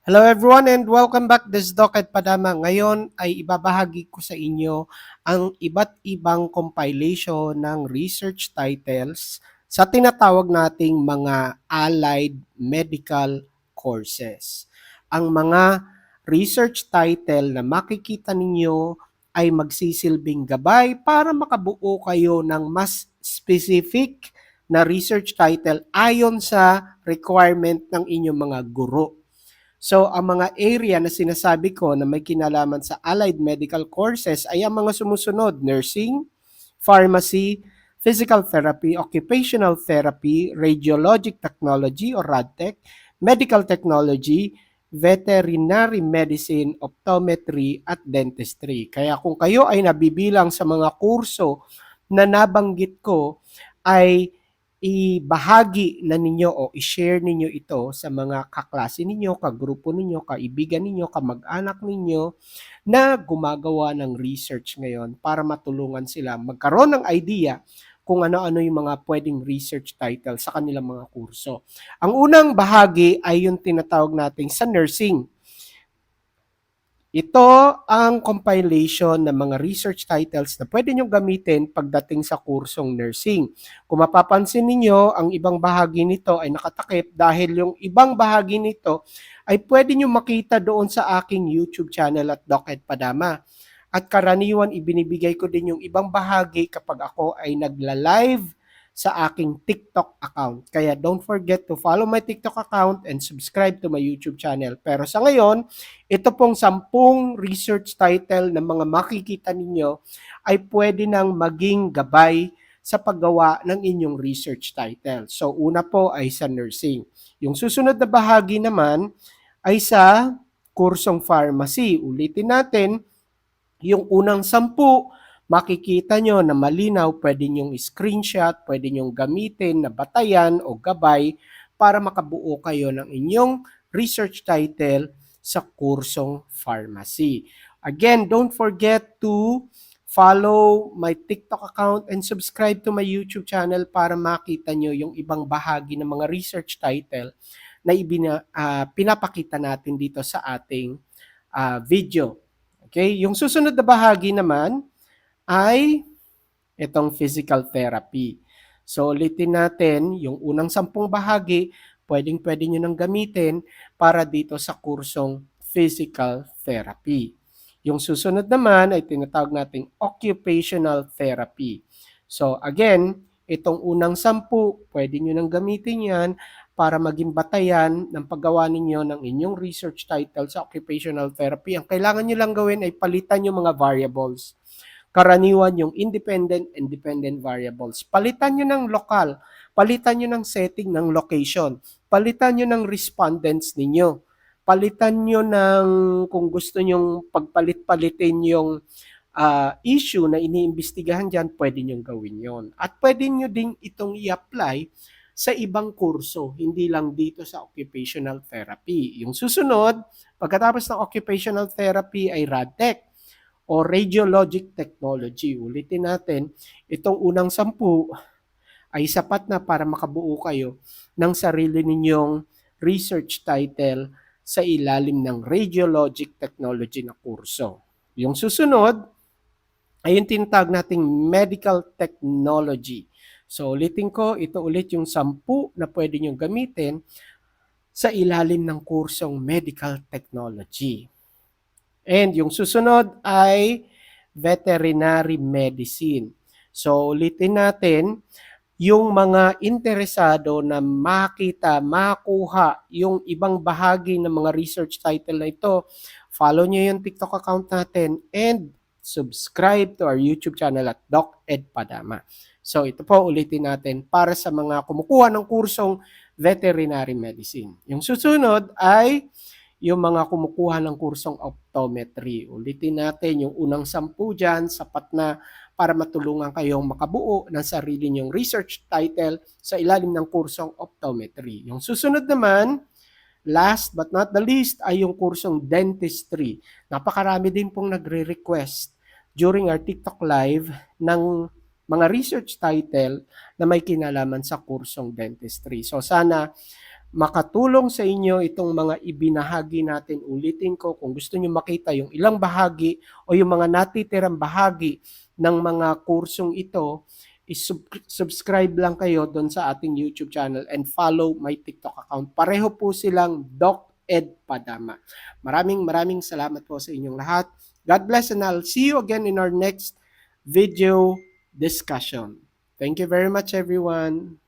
Hello everyone and welcome back. This is Doc at Padama. Ngayon ay ibabahagi ko sa inyo ang iba't ibang compilation ng research titles sa tinatawag nating mga allied medical courses. Ang mga research title na makikita ninyo ay magsisilbing gabay para makabuo kayo ng mas specific na research title ayon sa requirement ng inyong mga guro. So, ang mga area na sinasabi ko na may kinalaman sa allied medical courses ay ang mga sumusunod: nursing, pharmacy, physical therapy, occupational therapy, radiologic technology or RadTech, medical technology, veterinary medicine, optometry, at dentistry. Kaya kung kayo ay nabibilang sa mga kurso na nabanggit ko, ay ibahagi na ninyo o i-share ninyo ito sa mga kaklase ninyo, kagrupo ninyo, kaibigan ninyo, kamag-anak ninyo na gumagawa ng research ngayon para matulungan sila magkaroon ng idea kung ano-ano yung mga pwedeng research title sa kanilang mga kurso. Ang unang bahagi ay yung tinatawag nating sa nursing. Ito ang compilation ng mga research titles na pwede nyo gamitin pagdating sa kursong nursing. Kung mapapansin ninyo, ang ibang bahagi nito ay nakatakip dahil yung ibang bahagi nito ay pwede nyo makita doon sa aking YouTube channel at Doc Ed Padama. At karaniwan ibinibigay ko din yung ibang bahagi kapag ako ay nagla-live sa aking TikTok account. Kaya don't forget to follow my TikTok account and subscribe to my YouTube channel. Pero sa ngayon, ito pong 10 research title na mga makikita ninyo ay pwede nang maging gabay sa paggawa ng inyong research title. So una po ay sa nursing. Yung susunod na bahagi naman ay sa kursong pharmacy. Ulitin natin, yung unang 10, makikita nyo na malinaw, pwede nyong screenshot, pwede nyong gamitin na batayan o gabay para makabuo kayo ng inyong research title sa kursong pharmacy. Again, don't forget to follow my TikTok account and subscribe to my YouTube channel para makita nyo yung ibang bahagi ng mga research title na pinapakita natin dito sa ating video. Okay, yung susunod na bahagi naman ay itong physical therapy. So ulitin natin, yung unang 10 bahagi, pwedeng-pwede nyo nang gamitin para dito sa kursong physical therapy. Yung susunod naman ay tinatawag nating occupational therapy. So again, itong unang 10, pwede nyo nang gamitin yan para maging batayan ng paggawa ninyo ng inyong research title sa occupational therapy. Ang kailangan nyo lang gawin ay palitan yung mga variables. Karaniwan yung independent and dependent variables. Palitan nyo ng lokal, palitan nyo ng setting ng location, palitan nyo ng respondents ninyo, palitan nyo ng kung gusto nyong pagpalit-palitin yung issue na iniimbestigahan dyan, pwede nyong gawin yon. At pwede nyo ding itong i-apply sa ibang kurso, hindi lang dito sa occupational therapy. Yung susunod, pagkatapos ng occupational therapy ay RadTech o radiologic technology. Ulitin natin, itong unang 10 ay sapat na para makabuo kayo ng sarili ninyong research title sa ilalim ng radiologic technology na kurso. Yung susunod ay yung tinatawag nating medical technology. So ulitin ko, ito ulit yung 10 na pwede nyo gamitin sa ilalim ng kursong medical technology. And yung susunod ay veterinary medicine. So ulitin natin, yung mga interesado na makita, makuha yung ibang bahagi ng mga research title na ito, follow nyo yung TikTok account natin and subscribe to our YouTube channel at Doc Ed Padama. So ito po ulitin natin para sa mga kumukuha ng kursong veterinary medicine. Yung susunod ay yung mga kumukuha ng kursong optometry. Ulitin natin yung unang 10 dyan, sapat na para matulungan kayong makabuo ng sarili nyong research title sa ilalim ng kursong optometry. Yung susunod naman, last but not the least, ay yung kursong dentistry. Napakarami din pong nagre-request during our TikTok live ng mga research title na may kinalaman sa kursong dentistry. So sana makatulong sa inyo itong mga ibinahagi natin. Ulitin ko, kung gusto niyo makita yung ilang bahagi o yung mga natitirang bahagi ng mga kursong ito, subscribe lang kayo doon sa ating YouTube channel and follow my TikTok account. Pareho po silang Doc Ed Padama. Maraming salamat po sa inyong lahat. God bless and I'll see you again in our next video discussion. Thank you very much everyone.